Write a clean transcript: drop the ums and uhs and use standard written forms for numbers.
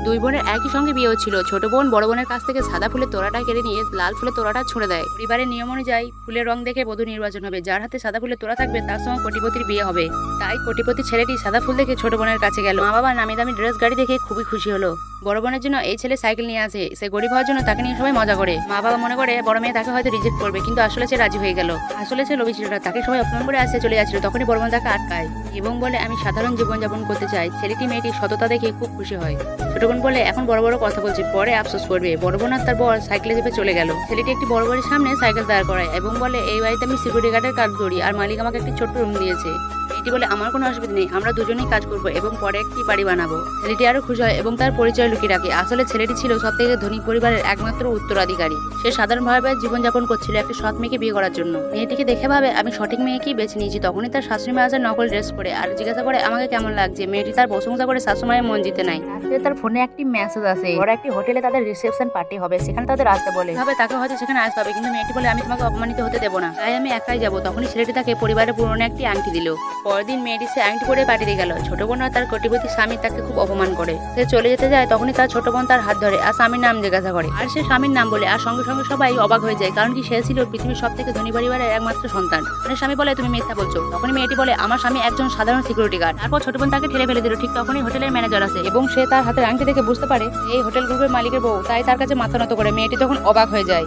দুই বোনের একই সঙ্গে বিয়ে হচ্ছিল। ছোট বোন বড় বোনের কাছ থেকে সাদা ফুলের তোড়াটা কেড়ে নিয়ে লাল ফুলের তোড়াটা ছুঁড়ে দেয়। পরিবারের নিয়ম অনুযায়ী ফুলের রং দেখে বধূ নির্বাচন হবে। যার হাতে সাদা ফুলের তোড়া থাকবে তার সঙ্গে কোটিপতির বিয়ে হবে। তাই কোটিপতি ছেলেটি সাদা ফুল দেখে ছোট বোনের কাছে গেল। মা বাবা নামি দামি ড্রেস গাড়ি দেখে খুবই খুশি হলো। বড় বোনের জন্য এই ছেলে সাইকেল নিয়ে আসে। সে গরিব হওয়ার জন্য তাকে নিয়ে সবাই মজা করে। মা বাবা মনে করে বড় মেয়ে তাকে হয়তো রিজেক্ট করবে, কিন্তু আসলে সে রাজি হয়ে গেল। আসলে সে লোভী ছিল না, তাকে সবাই অপমান করে আসতে চলে যাচ্ছিল। তখনই বড় বোন তাকে আটকায় এবং বলে আমি সাধারণ জীবনযাপন করতে চাই। ছেলেটি মেয়েটির সততা দেখে খুব খুশি হয়। ছোট বোন বলে এখন বড় বড় কথা বলছি, পরে আফসোস করবে। বড় বোন আর তার বর সাইকেলে চেপে চলে গেল। ছেলেটি একটি বড় বাড়ির সামনে সাইকেল দাঁড় করায় এবং বলে এই বাড়িতে আমি সিকিউরিটি গার্ডের কাজ করি আর মালিক আমাকে একটি ছোট্ট রুম দিয়েছে। মেয়েটি বলে আমার কোনো অসুবিধা নেই, আমরা দুজনেই কাজ করবো এবং পরে একটি বাড়ি বানাবো। ছেলেটি আরো খুশি হয় এবং তার পরিচয় লুকিয়ে রাখে। আসলে ছেলেটি ছিল সব থেকে ধনী পরিবারের একমাত্র উত্তরাধিকারী। সে সাধারণভাবে জীবনযাপন করছিল একটা সৎ মেয়েকে বিয়ে করার জন্য। মেয়েটিকে দেখে ভাবে আমি সঠিক মেয়েকেই বেছে নিয়েছি। তখনই তার শাশুড়ি মা আসে নকল ড্রেস পরে আর জিজ্ঞাসা করে আমাকে কেমন লাগছে। মেয়েটি তার প্রশংসা করে শাশুড়িমায়ের মন জিতে নেয়। রাত্রে তার ফোনে একটি মেসেজ আসে, বড় একটি হোটেলে তাদের রিসেপশন পার্টি হবে, সেখানে তাদের আসতে বলে। ভাবে তাকে হয়তো সেখানে আসতে হবে, কিন্তু মেয়েটি বলে আমি তোমাকে অপমানিত হতে দেবো না, তাই আমি একাই যাবো। তখনই ছেলেটি তাকে পরিবারের পুরনো একটি আংটি দিল। পরের দিন মেয়েটি সে আংটি পরে পার্টিতে গেল। ছোট বোন আর তার কোটিপতি স্বামী তাকে খুব অপমান করে। সে চলে যেতে যায়, তখনই তার ছোট বোন তার হাত ধরে আর স্বামীর নাম জিজ্ঞাসা করে আর সে স্বামীর নাম বলে। আর সঙ্গে সঙ্গে সবাই অবাক হয়ে যায়, কারণ কি সে ছিল পৃথিবীর সব থেকে ধনী পরিবারের একমাত্র সন্তান। মানে স্বামী বলে তুমি মিথ্যা বলছো। তখনই মেয়েটি বলে আমার স্বামী একজন সাধারণ সিকিউরিটি গার্ড। তারপর ছোট বোন তাকে ঠেলে ফেলে দিল। ঠিক তখনই হোটেলের ম্যানেজার আসে এবং সে তার হাতের আংটি দেখে বুঝতে পারে এই হোটেল গ্রুপের মালিকের বউ, তাই তার কাছে মাথা নত করে। মেয়েটি তখন অবাক হয়ে যায়।